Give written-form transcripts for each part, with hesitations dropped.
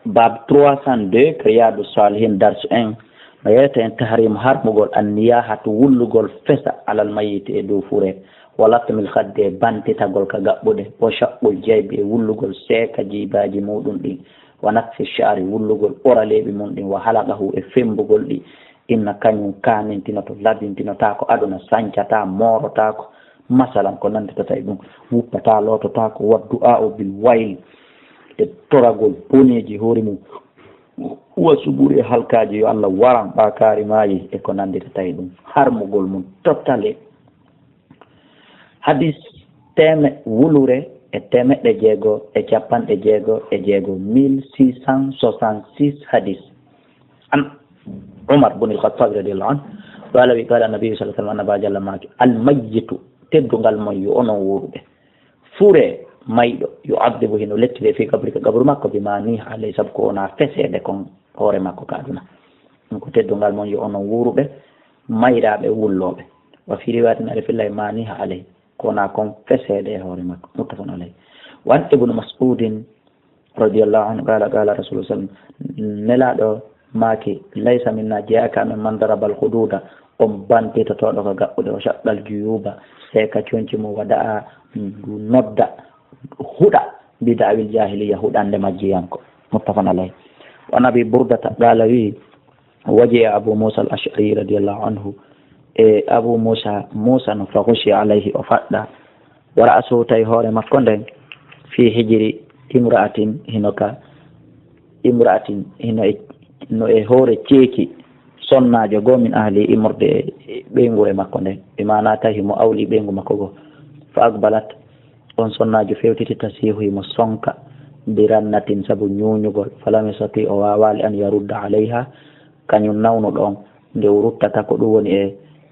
bab 302 ko Riyadou Salihin darsu en no yeyta en tahrim harmugol anniyahatu wullugol fesa alal mayiti e dow fure wala tamil khadde bantitagol ka gabbude o shaqqul jaybi e wullugol seeka jibaji mudum ɗi wa nakfi sha'ri wullugol oraleɓe mum ɗin wa halaqahu e fembugol ɗi inna kañum kanintinoto labintinotako aduna sancata morotako masalan ko nanditata e ɗum wuppata lototako waddu'a o bil wayl e toragol boneji hoore mum wasuburi e halkaji yo Allah waran ɓakari mayi e ko nanditata e ɗum harmugol mum tottale hadis teme wulure e temeɗɗe jeego e capanɗe jeego e jeego 1666 hadis an Umar bin al-Khattab radiyallahu anhu qala wi qala nabi sallallahu alaihi wasallam annabi jalla maki al mayyitu teddungal mon yo onon wuruɓe fure mayɗo yo abdibu hino lettide fi kabri ka gabru makko bi mani alay sab ko ona fesede kon hoore makko ka aduna ɗum ko teddungal mon yo onon wuruɓe mayraɓe wulloɓe wa fi riwayatin ala fillahi mani alay kona kon fesede e hoore makko muttafaqun alayh wan ibnu mas'udin radiyallahu anhu qala qala rasulullah sallallahu alaihi wasallam nelaɗo maki laysa minna jeaka men man darabal hududa on bantitotoɗo ko gaɓɓude o shaqqal juyuba seka conci mo waɗa nodda huɗa bidawil jahiliya huɗande majjiyanko muttafaqun alayh wa nabi burdata qala wi waji abu musa al ash'ari radiyallahu anhu e abu musa no fahushi alayhi o faɗɗa wara aso tawi hoore makko nden fi hijiri imra'atin hino e hoore ceeki sonnajo goo min ahli imorde ɓeygu e makko nden ɓe mana tawi mo awli ɓeygu makko goo fa akbalat on sonnajo fewtiti tasihu himo sonka birannatin saabu ñuñugol falam yastati o wawali an yarudda alayha kañum nawnu ɗon nde o ruttata ko ɗum woni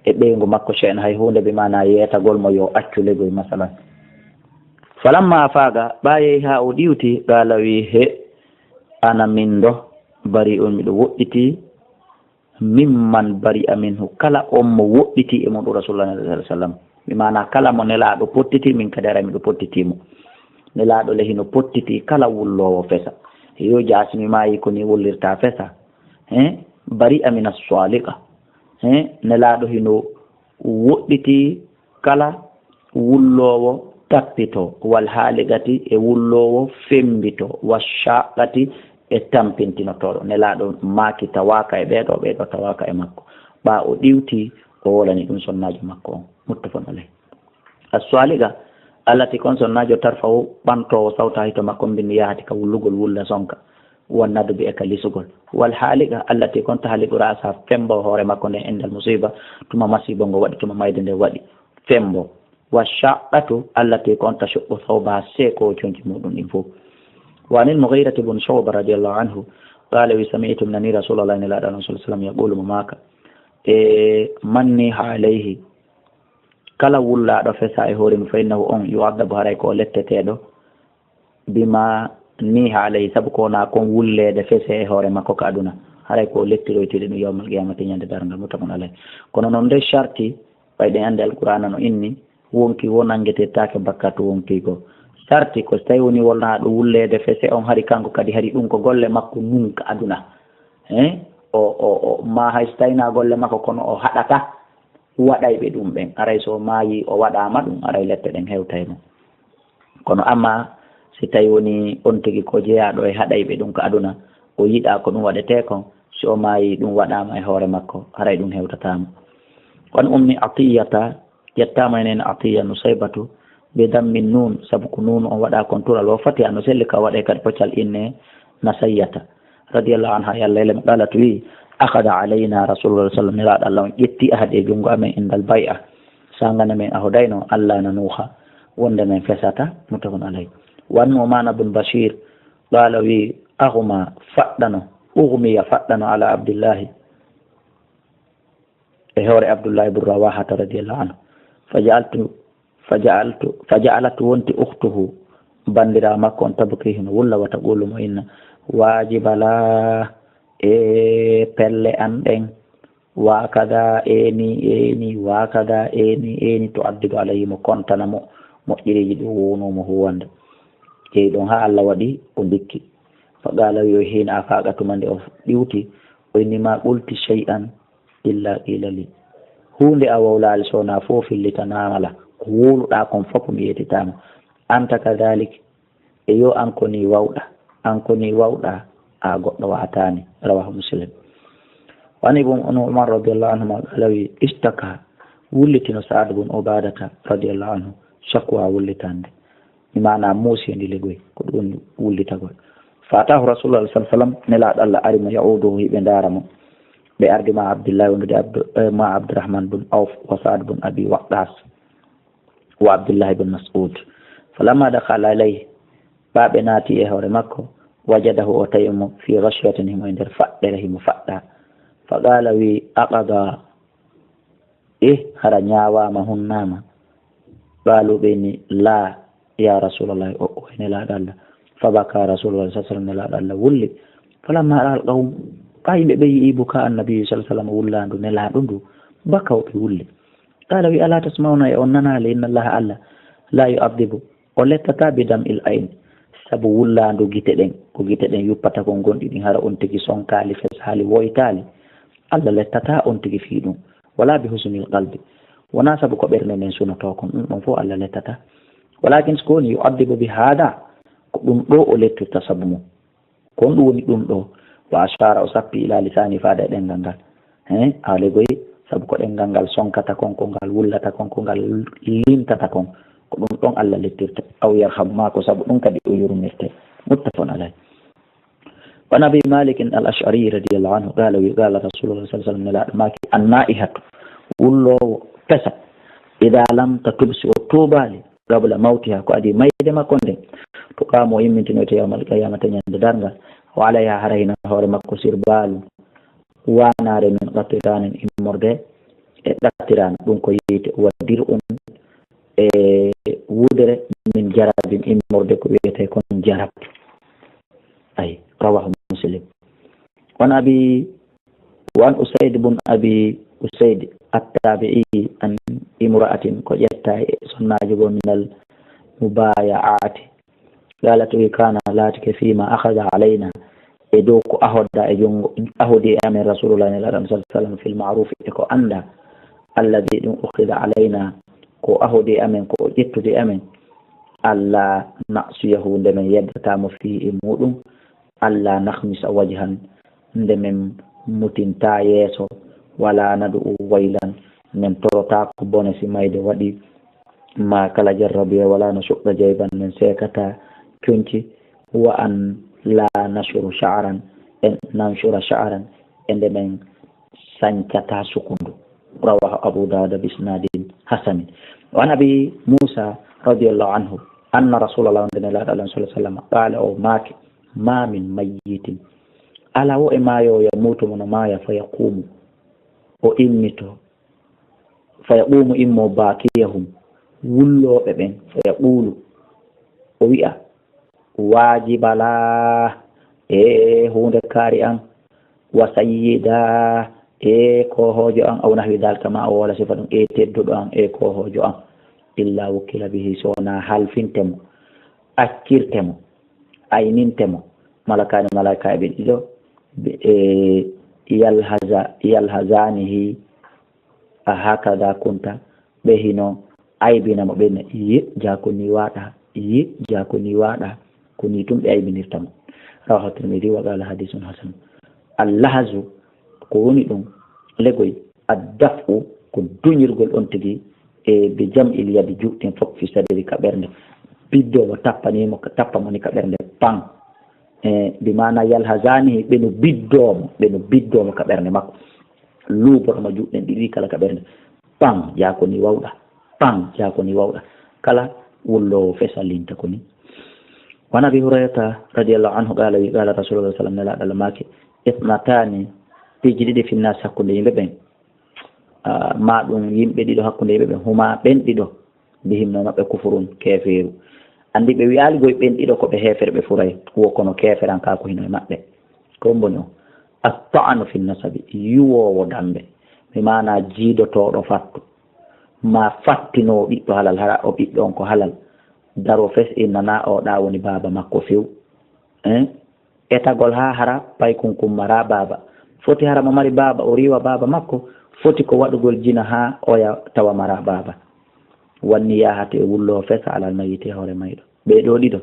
e ɓeygu makko ceen hay hunde ɓe mana yeetagol mo yo acculegoy masalan falamma faaga ɓayeyi ha o ɗiwti qala wi he ana min do bari on miɗo woɗɗiti mimman bari aminhu kala on mo woɗɗiti e muɗum rasulullah sallallahu alaihi wasallam mi mana kala mo nelaɗo pottiti min kadi ara miɗo pottitimo nelaɗo le hino pottiti kala wullowo fesa yo jasmi mayi ko ni wullirta fesa bari amina salika nelaɗo hino woɗɗiti kala wullowo tappito wal haaligati e wullowo fembito wa shaqqati e tampintinotoɗo nelaɗo maaki tawaka e ɓeɗo tawaka e makko ɓa o ɗiwti o wolani ɗum sonnajo makko on muttafaqun alayh as-saliga allati kon sonnajo tarfahu ɓantowo sawta hito makko mbindi yahati ka wullugol wulla sonka wonnadu bi e ka lisugol wal haaliga allati kon ta haaligu rasa fembo hoore makko nden endal musiba tuma masibo ngo waɗi tuma mayde nde waɗi fembo wa shaqqatu allati kon ta shuqqu thawba seko conci muɗum ɗin fof وعن المغيرة بن شعبة رضي الله عنه قال وسمعت من نبي رسول الله صلى الله عليه وسلم يقول مماك مني عليه كلا ولا دفسا هورم فإنه أن يعذب هرايك ولتتيدو بما نيه عليه سبكونا كون ولا دفسا هورم كوك أدونا هرايك ولتلو يتلين يوم القيامة يندرنا متفقون عليه كنا نمد شرطي فإذا عند القرآن إني wonki wonangetettake bakkatu wonki go sarti ko tawi woni wolna ɗo wullede fese on hari kanko kadi hari ɗum ko golle makko nunka aduna o ma hay so tawina golle makko kono o haɗata waɗay ɓe ɗum ɓen aray so maayi o waɗama ɗum aray lette ɗen hewtayno kono amma si tawi woni on tigi ko jeeyaɗo e haɗay ɓe ɗum ko aduna o yiɗa ko ɗum waɗete kon so o maayi ɗum waɗama e hoore makko aray ɗum hewtatama on ummi atiyata yettama enen atiya nusaybatu be dammi nun sabu ko nun on waɗa kon tural o fati ano selli ka waɗe kadi poccal inne nasayyata radiyallahu anha yalla ele qalat wi akhadha alayna rasulullah sallallahu alaihi wasallam Allah on ƴetti ahade jungo amen indal bay'a sangana men ahodayno Allah na nuha wonde men fesata mutafun alayhi wan Nu'man ibn Bashir qala wi aghma faddano ughmiya faddano ala Abdullah e hore Abdullah ibn Rawaha radiyallahu anhu فجعلت وانت أخته بندرا مكون تبكيه ولا وتقول ما إن واجب لا بل أندين وكذا إني وكذا إني تؤدب عليه مكون تنمو مؤجري ونوم هو عند دون ها الله ودي ودك فقال يوهين أفاقة من يوتي وإنما قلت شيئا إلا قيل لي هو أولا لسونا فوف اللي تنامل قول لكم فكم يتتام أنت كذلك إيو أنكني وودا أقول وعتاني رواه مسلم. وعن ابن عمر رضي الله عنهما قال اشتكى ولتنا سعد بن عبادة رضي الله عنه شكوى ولتان بمعنى موسى لغوي كدون ولتغوي فأتاه رسول الله صلى الله عليه وسلم نلا الله أرم يعوده بندارم بأرض مع عبد الله مع عبد الرحمن بن عوف وسعد بن أبي وقاص وعبد الله بن مسعود. فلما دخل عليه باب ناتي مكة وجده أتيم في غشيتهم عند فأدرهم فأدا فقال وي أقضى هرنيا وما هنما قالوا بني لا يا رسول الله وإن لا دل فبكى رسول الله صلى الله عليه وسلم لا دل ولي فلما رأى القوم قايم بي بكاء النبي صلى الله عليه وسلم ولاندو نلا دندو بكوا بولي قال وي ألا تسمعون يا أننا لأن الله ألا لا يعذب ولتتا بدم العين sabu wullaandu gite ɗen yuppata kon gonɗi ɗin hara on tigi sonkaali fes haali woytaali Allah lettata on tigi fii ɗum wala bi husnil qalbi wona sabu ko ɓernde men sunoto kon ɗum fof Allah lettata walakin so koni yu'addibu bi hada ko ɗum ɗo o lettirta sabu mum kon ɗum woni ɗum ɗo wa ashara o sappi ila lisani faada e ɗengal ngal haale goyi sabu ko ɗengal ngal sonkata kon ko ngal wullata kon ko ngal limtata kon ko ɗum ɗon Allah lettirta aw yarham ma ko sabu ɗum kadi o yurmirte muttafaqun alayh. wa nabi malik al-ash'ari radiyallahu anhu qala rasulullah sallallahu alaihi wasallam maki an-naihatu wullowo pesa ida lam tatubsi o tubali qabla mawtiha ko adi mayde makko nde to kamo yimmintinoyte yawmal qiyamata ñande dargal wa alayha harayna hoore makko sirbalu wanare min qattiranen immorde e ɗattirana ɗum ko yeyte waddir on e wudere min jarabin immorde ko wiyete kon jarab ay rawahu muslim. وعن أسيد بن أبي أسيد التابعي عن امرأة كجتا صناجب من المبايعات قالت كان لاتك فيما أخذ علينا إدوك أهدي أمن رسول الله صلى الله عليه وسلم في المعروف إكو أندا الذي أخذ علينا ko ahodi amen ko ƴettude amen alla na'siyahu nde men yebbatamo fi e muɗum alla nahmisa wajhan nde men mutinta yeeso wala nadu waylan men torota ko bone si mayde waɗi ma kala jarrabe wala no suɓɗa jeyban men sekata conci wa an la nashuru sha'ran en nanshura sha'ran e nde men sancata sukundu رواه أبو داود بإسناد حسن. وعن أبي موسى رضي الله عنه أن رسول الله صلى الله عليه وسلم قال ما من ميت ألا وإما يموت من مايا فيقوم إمو باكيهم ولو ببن فيقول ويا واجب لا هون كاري أن وسيدا ko hojo an aw nahwi dal kama o wala sifa ɗum tedduɗo an ko hojo an illa wukkila bihi sona halfintemo akkirtemo aynintemo malakani malaka ɓe ɗiɗo yalhazanihi a hakada kunta ɓe hino aybinamo ɓenne jakoni waɗa ko ni tum ɓe aybinirtamo rawahu tirmidhi wa qala hadithun hasan. allahzu ko woni ɗum legoy addafu ko duñirgol on tigi e be jam'il yadi juɗɗin fof fi sadri ka ɓernde biddomo tappamo ni ka ɓernde pan bi mana yalhazani ɓeno biddomo ka ɓernde makko luubotomo juɗɗen ɗiɗi kala ka ɓernde pan jakoni wawɗa kala wullowo fesalinta ko ni. وعن ابي هريره رضي الله عنه قال رسول الله صلى الله عليه وسلم اثنتان pijiɗiɗi finnas hakkunde yimɓe ɓen ma ɗum yimɓe ɗiɗo hakkunde yimɓe ɓen huma ɓen ɗiɗo bihimno maɓɓe kufurun keferu andi ɓe wiyali goye ɓen ɗiɗo koɓe hefere ɓe furay wo kono keferan ka ko hino e maɓɓe ko mboni o atta'anu fi nasabi yuwowo dambe mi mana jiidotoɗo fattu ma fattino ɓiɗɗo halal hara o ɓiɗɗo on ko halal daro fes innana o ɗa woni baba makko few etagol ha hara pay kunkum mara baba foti hara mo mari baba o riwa baba makko foti ko waɗugol jina ha oya tawa mara baba wanni yahate wullo fesa alal mayite hoore mayɗo ɓeɗo ɗiɗo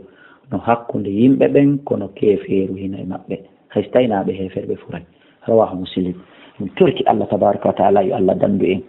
no hakkunde yimɓe ɓen kono keeferu hina e maɓɓe hay so tawinaɓe heferɓe furay rawahu muslim min torki Allah tabaraka wa taala yo Allah dandu en